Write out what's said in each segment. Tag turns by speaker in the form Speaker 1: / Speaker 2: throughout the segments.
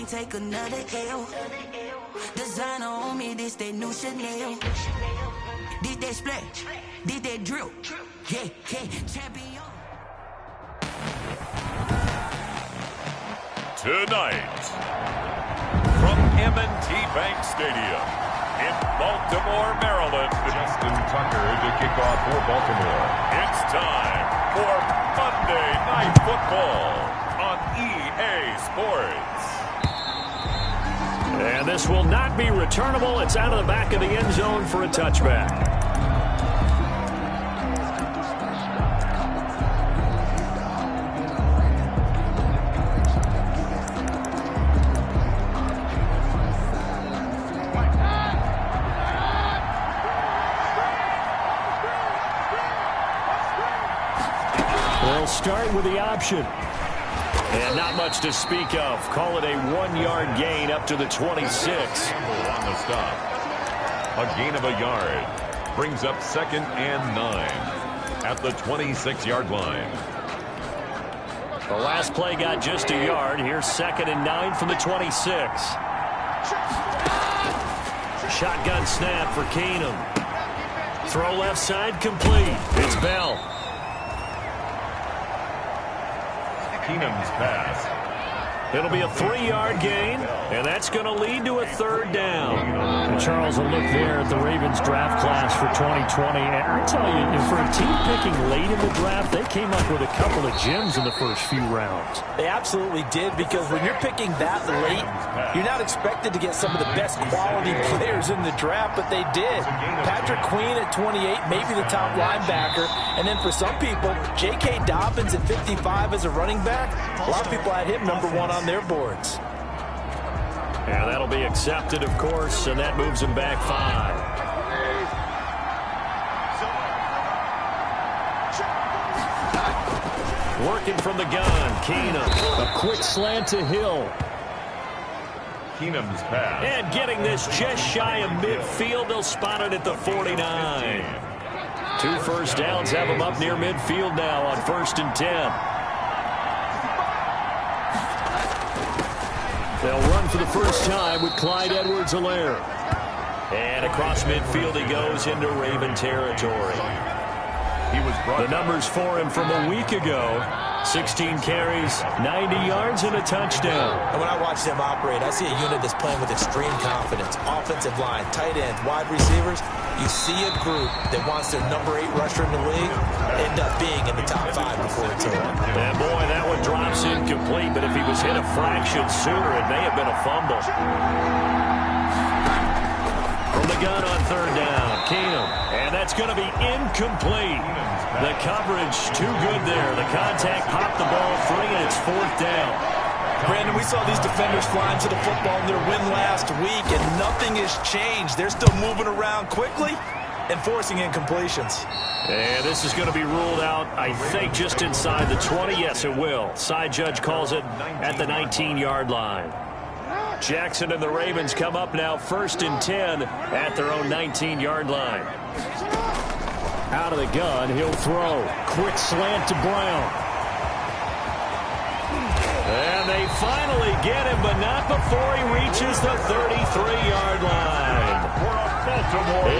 Speaker 1: they take another L. Designer on me, this that new Chanel. This that splash, this that drill. Yeah, champion.
Speaker 2: Tonight, from M&T Bank Stadium in Baltimore, Maryland,
Speaker 3: Justin Tucker to kick off for Baltimore.
Speaker 2: It's time for Monday Night Football on EA Sports.
Speaker 4: And this will not be returnable. It's out of the back of the end zone for a touchback. They'll start with the option. And not much to speak of. Call it a 1-yard gain up to the 26.
Speaker 3: On the stop. A gain of a yard. Brings up 2nd and 9 at the 26-yard line.
Speaker 4: The last play got just a yard. Here's 2nd and 9 from the 26. Shotgun snap for Keenum. Throw left side complete. It's Bell.
Speaker 3: Keenum's pass.
Speaker 4: It'll be a 3-yard gain, and that's going to lead to a 3rd down. And Charles, a look there at the Ravens draft class for 2020. And I tell you, for a team picking late in the draft, they came up with a couple of gems in the first few rounds.
Speaker 5: They absolutely did, because when you're picking that late, you're not expected to get some of the best quality players in the draft, but they did. Patrick Queen at 28, maybe the top linebacker. And then for some people, J.K. Dobbins at 55 as a running back. A lot of people had him number 1 on their boards.
Speaker 4: Yeah, that'll be accepted, of course, and that moves him back 5. Working from the gun, Keenum. A quick slant to Hill.
Speaker 3: Keenum's pass.
Speaker 4: And getting this just shy of midfield, they'll spot it at the 49. 2 first downs have them up near midfield now on 1st and 10. They'll run for the first time with Clyde Edwards-Helaire. And across midfield he goes into Raven territory. The numbers for him from a week ago: 16 carries, 90 yards, and a touchdown.
Speaker 5: And when I watch them operate, I see a unit that's playing with extreme confidence. Offensive line, tight ends, wide receivers. You see a group that wants their number 8 rusher in the league end up being in the top 5 before it's over.
Speaker 4: And boy, that one drops incomplete, but if he was hit a fraction sooner, it may have been a fumble. From the gun on 3rd down, Keenum. And that's going to be incomplete. The coverage too good there. The contact popped the ball free, and it's 4th down.
Speaker 5: Brandon, we saw these defenders flying to the football in their win last week, and nothing has changed. They're still moving around quickly and forcing incompletions.
Speaker 4: And this is going to be ruled out, I think, just inside the 20. Yes, it will. Side judge calls it at the 19-yard line. Jackson and the Ravens come up now 1st and 10 at their own 19-yard line. Out of the gun, he'll throw. Quick slant to Brown. And they finally get him, but not before he reaches the 33-yard line.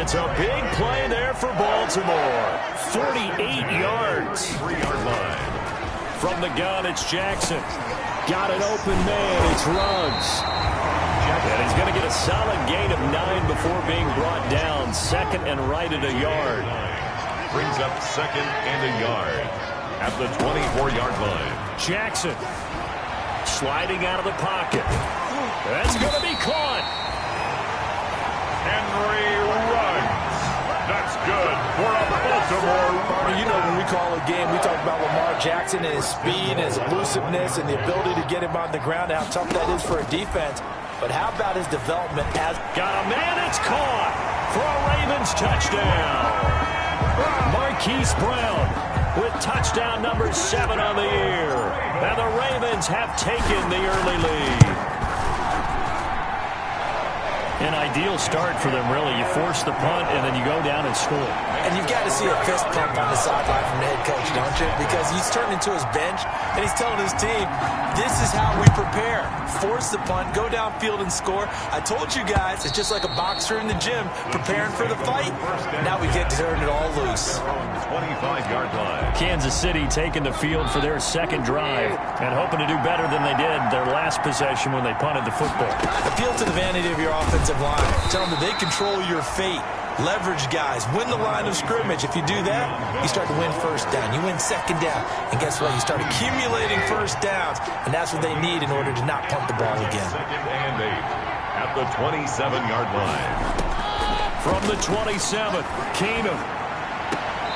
Speaker 4: It's a big play there for Baltimore. 48 yards.
Speaker 3: 3-yard line.
Speaker 4: From the gun, it's Jackson. Got an open man. It's Ruggs. And he's going to get a solid gain of 9 before being brought down. 2nd and right at a yard.
Speaker 3: Brings up 2nd and a yard at the 24-yard line.
Speaker 4: Jackson sliding out of the pocket. That's going to be caught.
Speaker 3: Henry Ruggs. That's good for a Baltimore.
Speaker 5: You know, when we call a game, we talk about Lamar Jackson and his speed and his elusiveness and the ability to get him on the ground, how tough that is for a defense. But how about his development as...
Speaker 4: Got a man, it's caught for a Ravens touchdown. Marquise Brown with touchdown number 7 on the year. And the Ravens have taken the early lead. An ideal start for them, really. You force the punt, and then you go down and score.
Speaker 5: And you've got to see a fist pump on the sideline from the head coach, don't you? Because he's turned into his bench, and he's telling his team, this is how we prepare. Force the punt, go downfield and score. I told you guys, it's just like a boxer in the gym preparing for the fight. Now we get to turn it all loose.
Speaker 3: 25-yard line.
Speaker 4: Kansas City taking the field for their second drive and hoping to do better than they did their last possession when they punted the football.
Speaker 5: Appeal to the vanity of your offensive line. Tell them that they control your fate. Leverage guys. Win the line of scrimmage. If you do that, you start to win first down. You win second down. And guess what? You start accumulating first downs. And that's what they need in order to not punt the ball again.
Speaker 3: Second and 8 at the 27-yard line.
Speaker 4: From the 27th, Keenum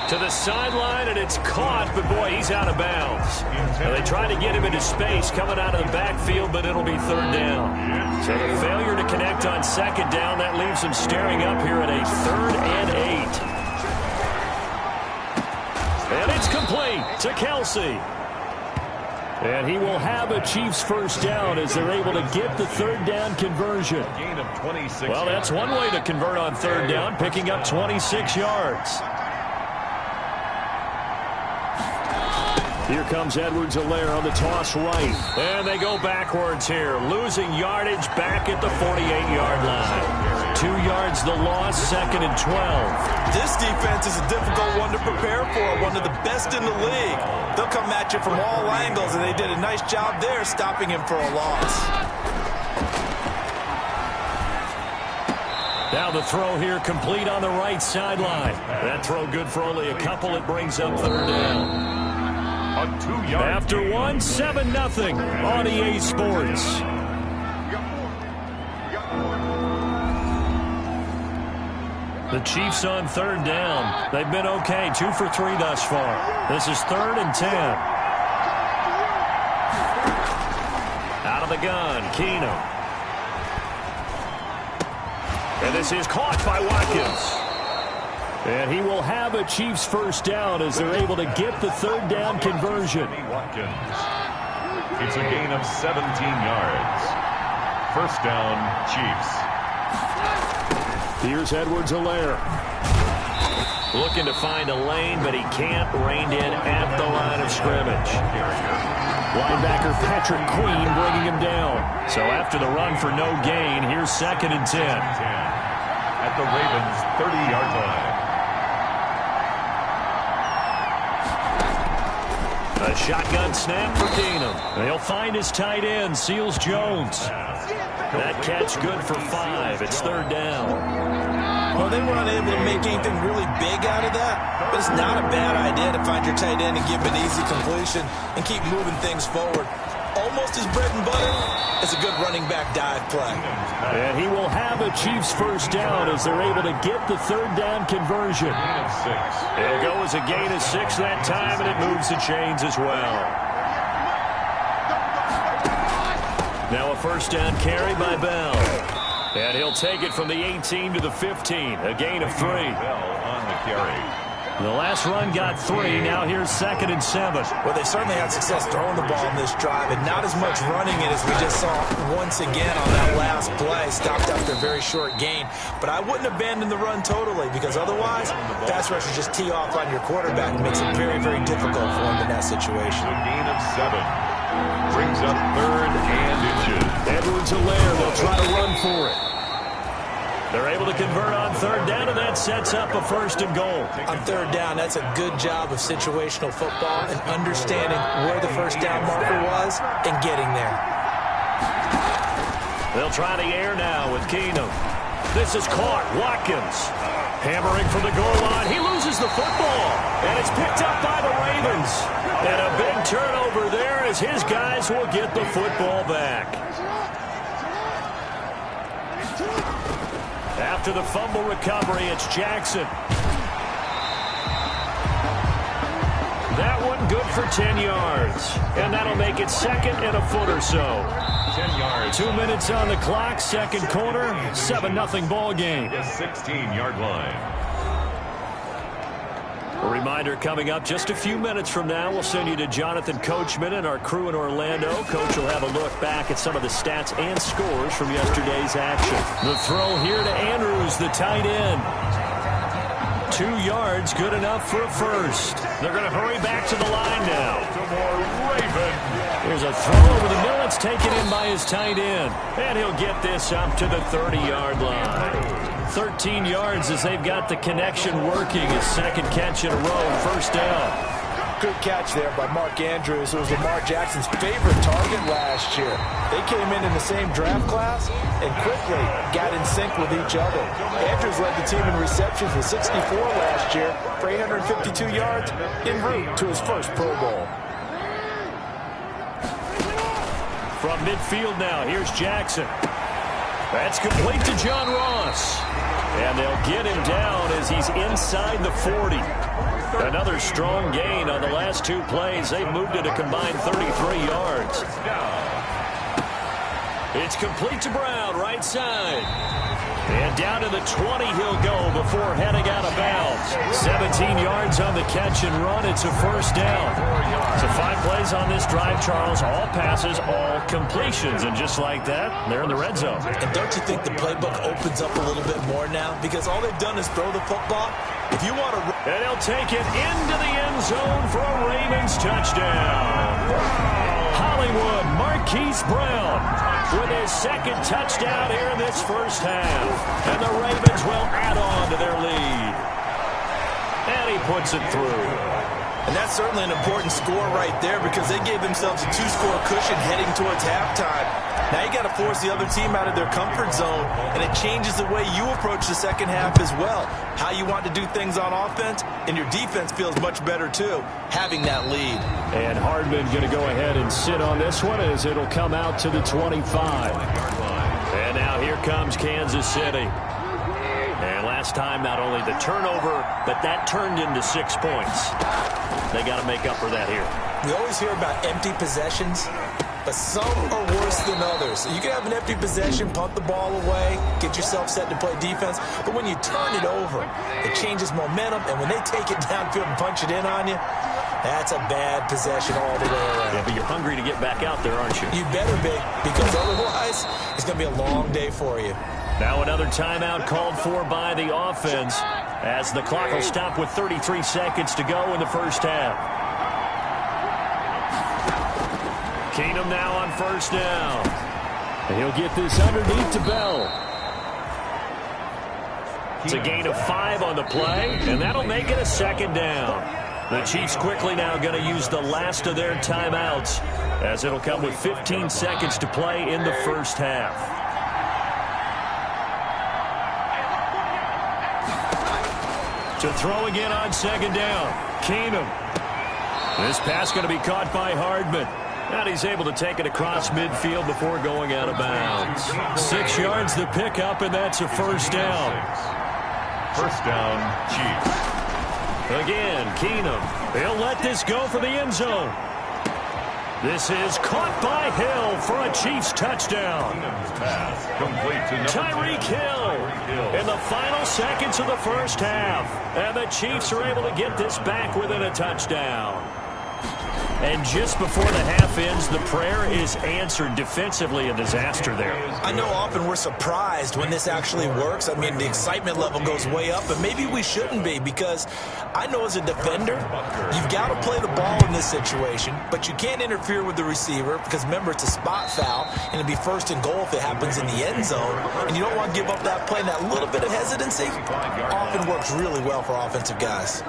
Speaker 4: to the sideline, and it's caught, but boy, he's out of bounds. Now, they try to get him into space coming out of the backfield, but it'll be third down. So the failure to connect on second down, that leaves him staring up here at a 3rd and 8. And it's complete to Kelsey. And he will have a Chiefs first down as they're able to get the third down conversion.
Speaker 3: Gain of 26
Speaker 4: Well, that's one way to convert on third down, picking up 26 yards. Here comes Edwards-Helaire on the toss right. And they go backwards here, losing yardage back at the 48-yard line. 2 yards the loss, 2nd and 12.
Speaker 5: This defense is a difficult one to prepare for, one of the best in the league. They'll come at you from all angles, and they did a nice job there stopping him for a loss.
Speaker 4: Now the throw here complete on the right sideline. That throw good for only a couple. It brings up third down. After one, 7-0 on EA Sports. The Chiefs on third down. They've been okay, 2 for 3 thus far. This is 3rd and 10. Out of the gun, Keenum. And this is caught by Watkins. And he will have a Chiefs first down as they're able to get the third down conversion.
Speaker 3: It's a gain of 17 yards. First down, Chiefs.
Speaker 4: Here's Edwards-Helaire. Looking to find a lane, but he can't. Reined in at the line of scrimmage. Linebacker Patrick Queen bringing him down. So after the run for no gain, here's 2nd and 10.
Speaker 3: At the Ravens' 30-yard line.
Speaker 4: A shotgun snap for Keenum. They'll find his tight end, Seals Jones. That catch good for 5. It's third down.
Speaker 5: Well, they were unable to make anything really big out of that, but it's not a bad idea to find your tight end and give him an easy completion and keep moving things forward. Almost his bread and butter is a good running back dive play.
Speaker 4: And he will have a Chiefs first down as they're able to get the third down conversion. It'll go as a gain of 6 that time, and it moves the chains as well. Now a first down carry by Bell. And he'll take it from the 18 to the 15, a gain of 3.
Speaker 3: Bell on the carry.
Speaker 4: The last run got 3. Now here's 2nd and 7.
Speaker 5: Well, they certainly had success throwing the ball in this drive, and not as much running it as we just saw once again on that last play. Stopped after a very short gain. But I wouldn't abandon the run totally, because otherwise, pass rushers just tee off on your quarterback and makes it very, very difficult for him in that situation.
Speaker 3: A gain of 7. Brings up 3rd and inches.
Speaker 4: Edwards-Helaire, they'll try to run for it. They're able to convert on third down, and that sets up a 1st and goal.
Speaker 5: On third down, that's a good job of situational football and understanding where the first down marker was and getting there.
Speaker 4: They'll try the air now with Keenum. This is caught. Watkins hammering from the goal line. He loses the football, and it's picked up by the Ravens. And a big turnover there as his guys will get the football back. After the fumble recovery, it's Jackson. That one good for 10 yards. And that'll make it 2nd and a foot or so.
Speaker 3: 10 yards.
Speaker 4: 2 minutes on the clock, second quarter, 7-0 ball game.
Speaker 3: The 16-yard line.
Speaker 4: A reminder coming up just a few minutes from now, we'll send you to Jonathan Coachman and our crew in Orlando. Coach will have a look back at some of the stats and scores from yesterday's action. The throw here to Andrews, the tight end. 2 yards, good enough for a first. They're going to hurry back to the line now. Here's a throw over the middle. It's taken in by his tight end. And he'll get this up to the 30-yard line. 13 yards as they've got the connection working. His second catch in a row, first down.
Speaker 5: Good catch there by Mark Andrews, who was Lamar Jackson's favorite target last year. They came in the same draft class and quickly got in sync with each other. Andrews led the team in receptions with 64 last year for 852 yards en route to his first Pro Bowl.
Speaker 4: From midfield now, here's Jackson. That's complete to John Ross. And they'll get him down as he's inside the 40. Another strong gain on the last 2 plays. They've moved it a combined 33 yards. It's complete to Brown, right side. And down to the 20 he'll go before heading out of bounds. 17 yards on the catch and run. It's a first down. So 5 plays on this drive, Charles. All passes, all completions. And just like that, they're in the red zone.
Speaker 5: And don't you think the playbook opens up a little bit more now? Because all they've done is throw the football. If you want to...
Speaker 4: And he'll take it into the end zone for a Ravens touchdown. Hollywood Marquise Brown with his second touchdown here in this first half. And the Ravens will add on to their lead. And he puts it through.
Speaker 5: And that's certainly an important score right there because they gave themselves a 2-score cushion heading towards halftime. Now you got to force the other team out of their comfort zone, and it changes the way you approach the second half as well. How you want to do things on offense, and your defense feels much better too, having that lead.
Speaker 4: And Hardman going to go ahead and sit on this one as it'll come out to the 25. And now here comes Kansas City. And last time, not only the turnover, but that turned into 6 points. They got to make up for that here.
Speaker 5: We always hear about empty possessions, but some are worse than others. You can have an empty possession, punt the ball away, get yourself set to play defense, but when you turn it over, it changes momentum, and when they take it downfield and punch it in on you, that's a bad possession all the way around.
Speaker 4: Yeah, but you're hungry to get back out there, aren't you?
Speaker 5: You better be, because otherwise, it's going to be a long day for you.
Speaker 4: Now another timeout called for by the offense as the clock will stop with 33 seconds to go in the first half. Keenum now on first down. And he'll get this underneath to Bell. It's a gain of 5 on the play, and that'll make it a second down. The Chiefs quickly now going to use the last of their timeouts as it'll come with 15 seconds to play in the first half. To throw again on second down. Keenum. This pass going to be caught by Hardman. And he's able to take it across midfield before going out of bounds. 6 yards the pickup, and that's a first down.
Speaker 3: First down, Chiefs.
Speaker 4: Again, Keenum. He'll let this go for the end zone. This is caught by Hill for a Chiefs touchdown.
Speaker 3: Pass complete to
Speaker 4: Tyreek Hill in the final seconds of the first half. And the Chiefs are able to get this back within a touchdown. And just before the half ends, the prayer is answered. Defensively, a disaster there.
Speaker 5: I know often we're surprised when this actually works. I mean, the excitement level goes way up, but maybe we shouldn't be because I know as a defender, you've got to play the ball in this situation, but you can't interfere with the receiver because, remember, it's a spot foul, and it'll be first and goal if it happens in the end zone, and you don't want to give up that play, and that little bit of hesitancy often works really well for offensive guys.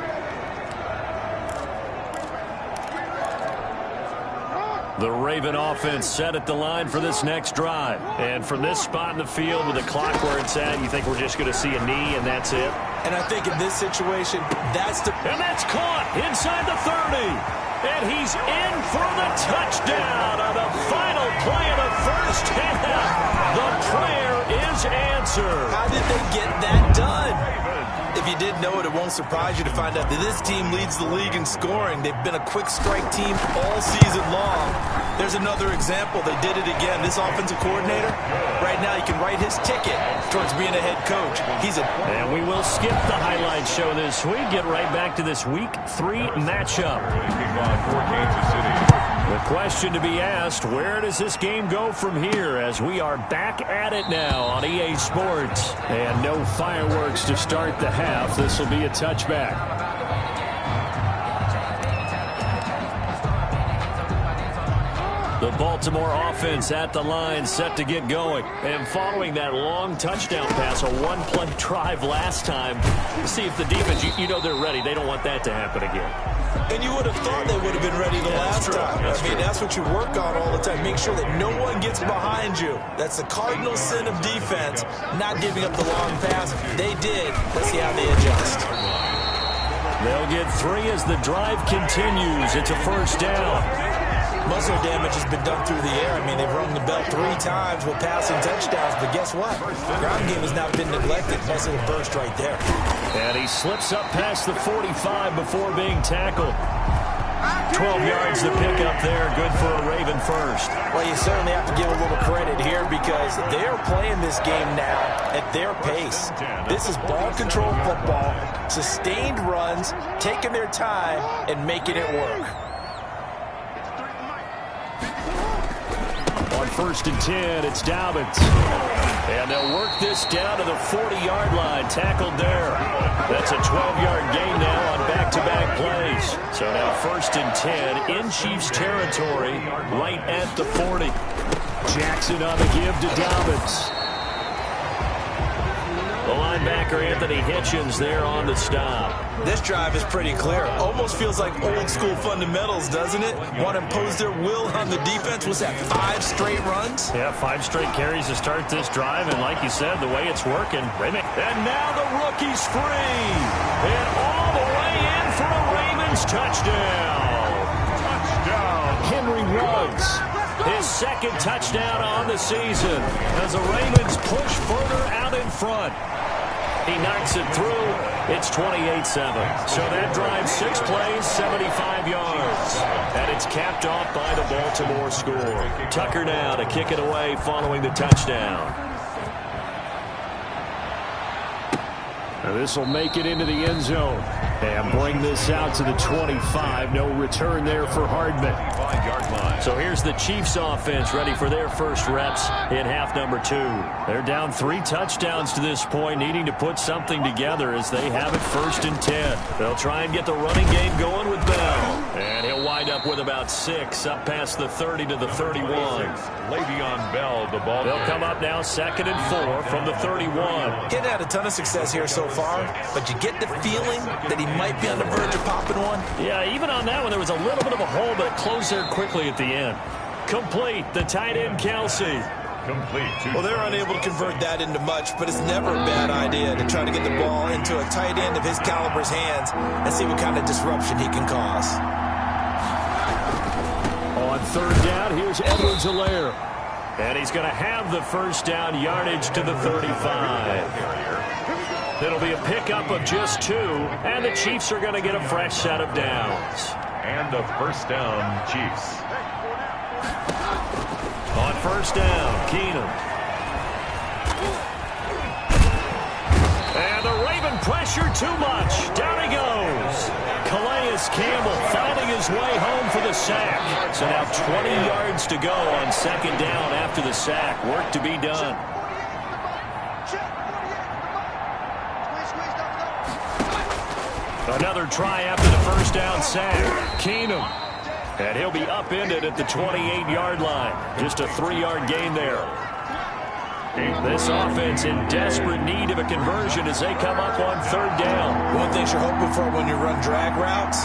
Speaker 4: The Raven offense set at the line for this next drive. And from this spot in the field with the clock where it's at, you think we're just going to see a knee and that's it?
Speaker 5: And I think in this situation, that's the...
Speaker 4: And that's caught inside the 30. And he's in for the touchdown on the final play of the first half. The prayer is answered.
Speaker 5: How did they get that done? If you didn't know it, it won't surprise you to find out that this team leads the league in scoring. They've been a quick strike team all season long. There's another example. They did it again. This offensive coordinator, right now, he can write his ticket towards being a head coach.
Speaker 4: And we will skip the highlight show this week. Get right back to this Week 3 matchup. The question to be asked, where does this game go from here, as we are back at it now on EA Sports? And no fireworks to start the half. This will be a touchback. The Baltimore offense at the line, set to get going. And following that long touchdown pass, a one-play drive last time, see if the defense, you know they're ready. They don't want that to happen again.
Speaker 5: And you would have thought they would have been ready the last time. I mean, that's what you work on all the time. Make sure that no one gets behind you. That's the cardinal sin of defense, not giving up the long pass. They did. Let's see how they adjust.
Speaker 4: They'll get 3 as the drive continues. It's a first down.
Speaker 5: Muscle damage has been done through the air. I mean, they've rung the bell 3 times with passing touchdowns, but guess what? The ground game has not been neglected. Nice little burst right there.
Speaker 4: And he slips up past the 45 before being tackled. 12 yards to pick up there. Good for a Raven first.
Speaker 5: Well, you certainly have to give a little credit here because they are playing this game now at their pace. This is ball control football, sustained runs, taking their time, and making it work.
Speaker 4: On 1st and 10, it's Dobbins. And they'll work this down to the 40-yard line. Tackled there. That's a 12-yard gain now on back-to-back plays. So now 1st and 10 in Chiefs territory, right at the 40. Jackson on the give to Dobbins. The linebacker, Anthony Hitchens, there on the stop.
Speaker 5: This drive is pretty clear. Almost feels like old-school fundamentals, doesn't it? Want to impose their will on the defense. What's that, 5 straight runs?
Speaker 4: Yeah, 5 straight carries to start this drive. And like you said, the way it's working. And now the rookie's free. And all the way in for a Ravens touchdown. Henry Ruggs. His 2nd touchdown on the season as the Ravens push further out in front. He knocks it through. It's 28-7. So that drive, 6 plays, 75 yards. And it's capped off by the Baltimore score. Tucker now to kick it away following the touchdown. Now this will make it into the end zone. And bring this out to the 25. No return there for Hardman. So here's the Chiefs offense ready for their first reps in half number 2. They're down 3 touchdowns to this point, needing to put something together as they have it 1st and 10. They'll try and get the running game going with Bell. And he'll wind up with about 6 up past the 30 to the 31.
Speaker 3: Le'Veon Bell, the ball.
Speaker 4: They'll come up now 2nd and 4 from the 31.
Speaker 5: Getting had a ton of success here so far, but you get the feeling that he might be on the verge of popping one.
Speaker 4: Yeah, even on that one, there was a little bit of a hole, but it closed there quickly at the end. Complete, the tight end, Kelsey.
Speaker 3: Complete.
Speaker 5: Well, they're unable to convert that into much, but it's never a bad idea to try to get the ball into a tight end of his caliber's hands and see what kind of disruption he can cause.
Speaker 4: On 3rd down, here's Edwards-Helaire. And he's going to have the first down yardage to the 35. It'll be a pickup of just 2, and the Chiefs are going to get a fresh set of downs.
Speaker 3: And a first down, Chiefs.
Speaker 4: On 1st down, Keenum. And the Raven pressure too much. Down he goes. Calais Campbell finding his way home for the sack. So now 20 yards to go on 2nd down after the sack. Work to be done. Another try after the first down sack. Keenum. And he'll be upended at the 28-yard line. Just a 3-yard gain there. This offense in desperate need of a conversion as they come up on 3rd down.
Speaker 5: One thing you're hoping for when you run drag routes,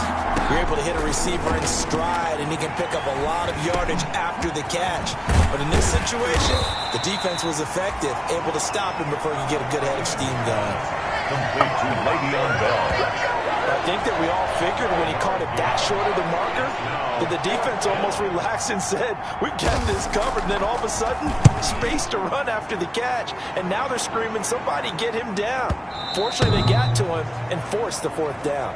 Speaker 5: you're able to hit a receiver in stride, and he can pick up a lot of yardage after the catch. But in this situation, the defense was effective, able to stop him before you get a good head of steam going.
Speaker 3: Complete to Le'Veon Bell.
Speaker 5: think that we all figured when he caught it that short of the marker that the defense almost relaxed and said, we've got this covered. And then all of a sudden, space to run after the catch. And now they're screaming, somebody get him down. Fortunately, they got to him and forced the 4th down.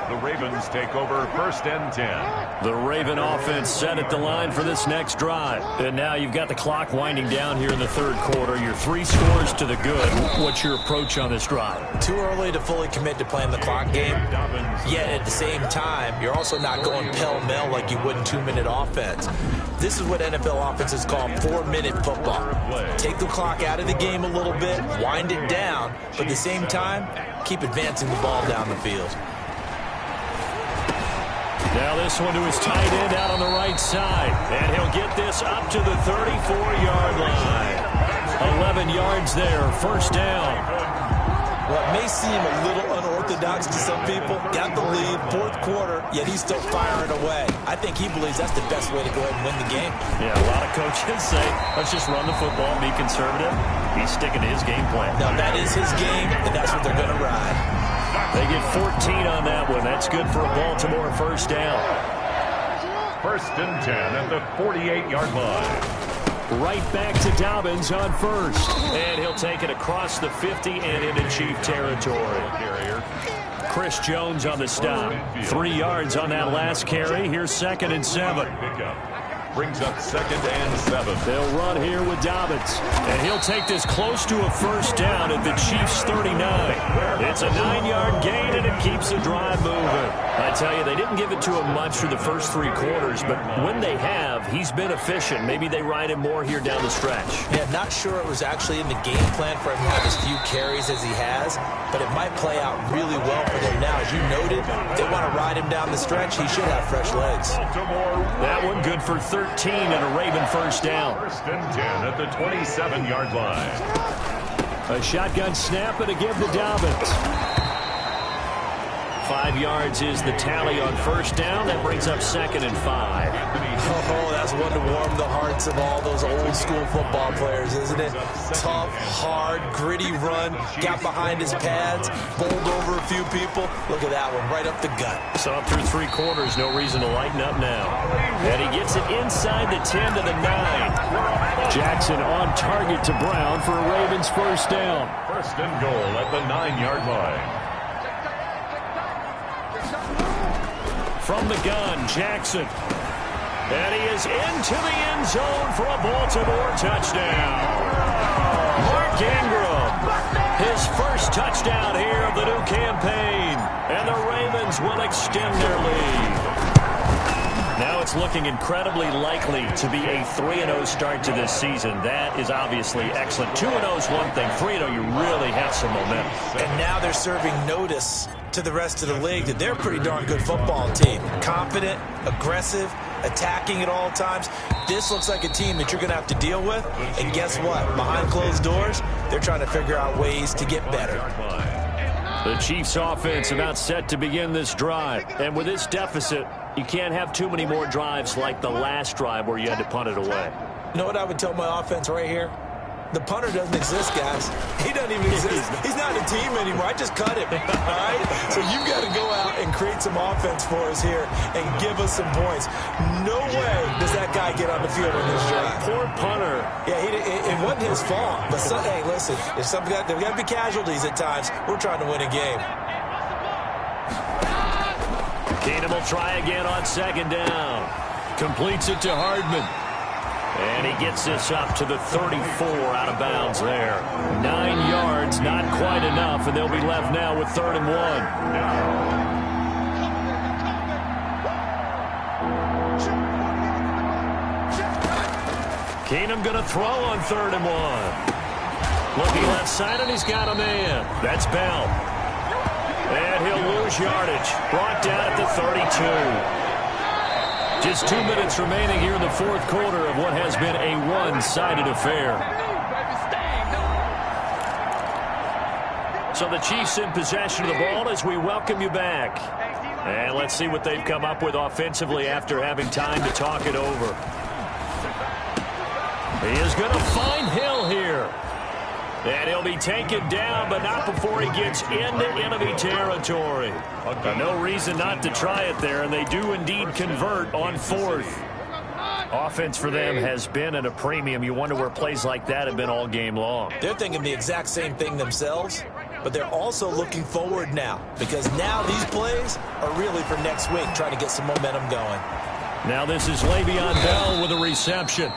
Speaker 3: The Ravens take over 1st and 10.
Speaker 4: The Raven offense set at the line for this next drive. And now you've got the clock winding down here in the 3rd quarter. You're 3 scores to the good. What's your approach on this drive?
Speaker 5: Too early to fully commit to playing the clock game. Yet at the same time, you're also not going pell-mell like you would in 2-minute offense. This is what NFL offenses call 4-minute football. Take the clock out of the game a little bit, wind it down, but at the same time, keep advancing the ball down the field.
Speaker 4: Now this one to his tight end out on the right side. And he'll get this up to the 34-yard line. 11 yards there, 1st down.
Speaker 5: What may seem a little unorthodox to some people, got the lead, 4th quarter, yet he's still firing away. I think he believes that's the best way to go ahead and win the game.
Speaker 4: Yeah, a lot of coaches say, let's just run the football and be conservative. He's sticking to his game plan.
Speaker 5: Now, that is his game, and that's what they're going to ride.
Speaker 4: They get 14 on that one. That's good for a Baltimore 1st down.
Speaker 3: 1st and 10 at the 48-yard line.
Speaker 4: Right back to Dobbins on 1st. And he'll take it across the 50 and into Chief territory. Chris Jones on the stop. 3 yards on that last carry. Here's 2nd and 7.
Speaker 3: Brings up 2nd and 7.
Speaker 4: They'll run here with Dobbins. And he'll take this close to a 1st down at the Chiefs' 39. It's a 9-yard gain, and it keeps the drive moving. I tell you, they didn't give it to him much for the first 3 quarters, but when they have, he's been efficient. Maybe they ride him more here down the stretch.
Speaker 5: Yeah, not sure it was actually in the game plan for him to have as few carries as he has, but it might play out really well for them now. As you noted, if they want to ride him down the stretch, he should have fresh legs.
Speaker 4: That one good for 13 and a Raven 1st down.
Speaker 3: 1st and 10 at the 27-yard line.
Speaker 4: A shotgun snap and a give to Dobbins. 5 yards is the tally on 1st down. That brings up 2nd and 5.
Speaker 5: Oh, that's one to warm the hearts of all those old-school football players, isn't it? Tough, hard, gritty run. Got behind his pads, bowled over a few people. Look at that one, right up the gut.
Speaker 4: So through 3 quarters, no reason to lighten up now. And he gets it inside the 10 to the 9. Jackson on target to Brown for a Ravens 1st down.
Speaker 3: 1st and goal at the 9-yard line.
Speaker 4: From the gun, Jackson. And he is into the end zone for a Baltimore touchdown. Mark Ingram, his 1st touchdown here of the new campaign. And the Ravens will extend their lead. Now it's looking incredibly likely to be a 3-0 start to this season. That is obviously excellent. 2-0 is one thing. 3-0, you really have some momentum.
Speaker 5: And now they're serving notice to the rest of the league that they're a pretty darn good football team. Confident, aggressive, attacking at all times. This looks like a team that you're going to have to deal with. And guess what? Behind closed doors, they're trying to figure out ways to get better.
Speaker 4: The Chiefs offense about set to begin this drive. And with this deficit, you can't have too many more drives like the last drive where you had to punt it away.
Speaker 5: You know what I would tell my offense right here? The punter doesn't exist, guys. He doesn't even exist. He's not a team anymore. I just cut him, all right? So you've got to go out and create some offense for us here and give us some points. No way does that guy get on the field on this drive.
Speaker 4: Poor punter.
Speaker 5: Yeah, it wasn't his fault. But, hey, listen, there's got to be casualties at times. We're trying to win a game.
Speaker 4: Keenum will try again on 2nd down. Completes it to Hardman. And he gets this up to the 34 out of bounds there. 9 yards, not quite enough, and they'll be left now with 3rd and 1. Keenum going to throw on 3rd and 1. Looking left side, and he's got a man. That's Bell. And he'll lose yardage. Brought down at the 32. Just 2 minutes remaining here in the 4th quarter of what has been a one-sided affair. So the Chiefs in possession of the ball as we welcome you back. And let's see what they've come up with offensively after having time to talk it over. He is going to find Hill here. And he'll be taken down, but not before he gets into enemy territory. No reason not to try it there, and they do indeed convert on 4th. Offense for them has been at a premium. You wonder where plays like that have been all game long.
Speaker 5: They're thinking the exact same thing themselves, but they're also looking forward now, because now these plays are really for next week, trying to get some momentum going.
Speaker 4: Now this is Le'Veon Bell with a reception.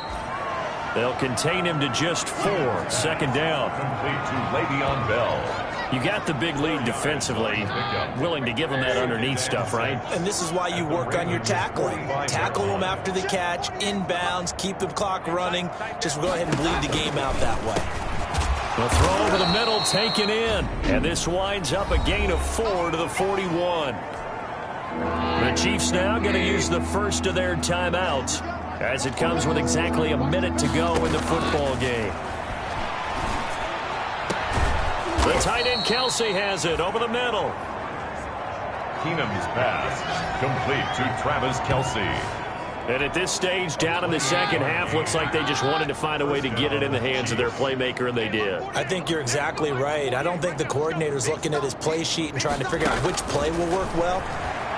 Speaker 4: They'll contain him to just 4. 2nd down.
Speaker 3: Complete to Le'Veon Bell.
Speaker 4: You got the big lead defensively, willing to give them that underneath stuff, right?
Speaker 5: And this is why you work on your tackling. Tackle them after the catch, inbounds, keep the clock running. Just go ahead and bleed the game out that way.
Speaker 4: The throw over the middle taken in. And this winds up a gain of 4 to the 41. The Chiefs now going to use the first of their timeouts as it comes with exactly a minute to go in the football game. The tight end Kelsey has it over the middle.
Speaker 3: Keenum's pass complete to Travis Kelsey.
Speaker 4: And at this stage, down in the second half, looks like they just wanted to find a way to get it in the hands of their playmaker, and they did.
Speaker 5: I think you're exactly right. I don't think the coordinator's looking at his play sheet and trying to figure out which play will work well.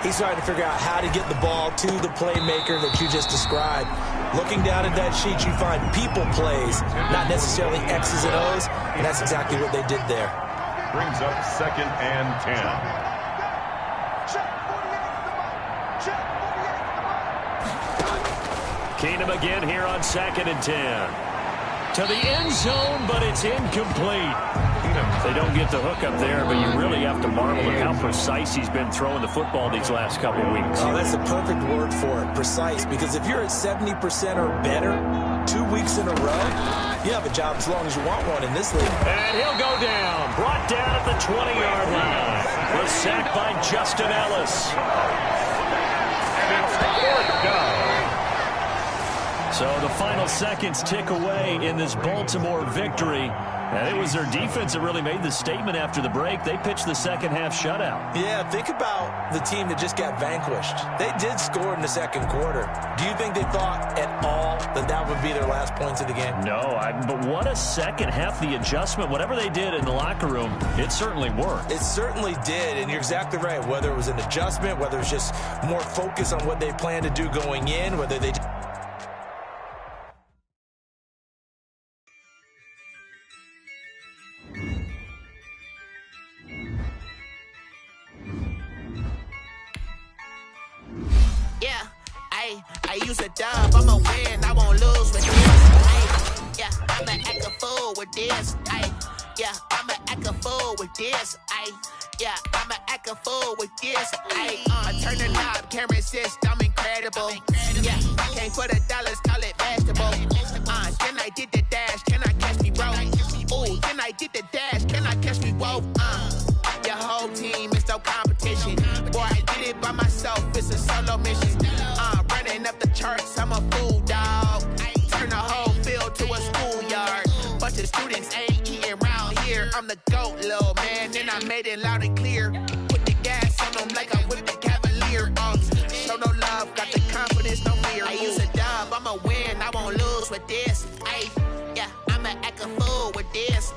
Speaker 5: He's trying to figure out how to get the ball to the playmaker that you just described. Looking down at that sheet, you find people plays, not necessarily X's and O's, and that's exactly what they did there.
Speaker 3: Brings up 2nd and 10.
Speaker 4: Keenum again here on 2nd and 10. To the end zone, but it's incomplete. They don't get the hook up there, but you really have to marvel at how precise he's been throwing the football these last couple of weeks.
Speaker 5: Oh, that's the perfect word for it, precise, because if you're at 70% or better 2 weeks in a row, you have a job as long as you want one in this league.
Speaker 4: And he'll go down, brought down at the 20-yard line. The sack by Justin Ellis. So the final seconds tick away in this Baltimore victory. And it was their defense that really made the statement after the break. They pitched the second half shutout.
Speaker 5: Yeah, think about the team that just got vanquished. They did score in the second quarter. Do you think they thought at all that that would be their last points of the game?
Speaker 4: No, but what a second half, the adjustment. Whatever they did in the locker room, it certainly worked.
Speaker 5: It certainly did, and you're exactly right. Whether it was an adjustment, whether it's just more focus on what they plan to do going in, whether they...
Speaker 6: I use a dub, I'ma win, I won't lose with this. Yeah, I'ma act a fool with this. Yeah, I'ma act a fool with this. Yeah, I'ma act a fool with this. I turn the knob, camera assist, I'm incredible. Yeah, I came for the dollars, call it basketball. Then I did the dash, can I catch me, bro? Ooh, then I did the dash, can I catch me, whoa? Your whole team is no competition. Boy, I did it by myself, it's a solo mission. Running up the charts, I'm a fool, dog. Turn the whole field to a schoolyard. Bunch of students ain't eating round here. I'm the GOAT, little man, and I made it loud and clear. Put the gas on them like I whipped the Cavalier. Show no love, got the confidence, no fear. I use a dub, I'ma win, I won't lose with this. Yeah, I'ma act a fool with this.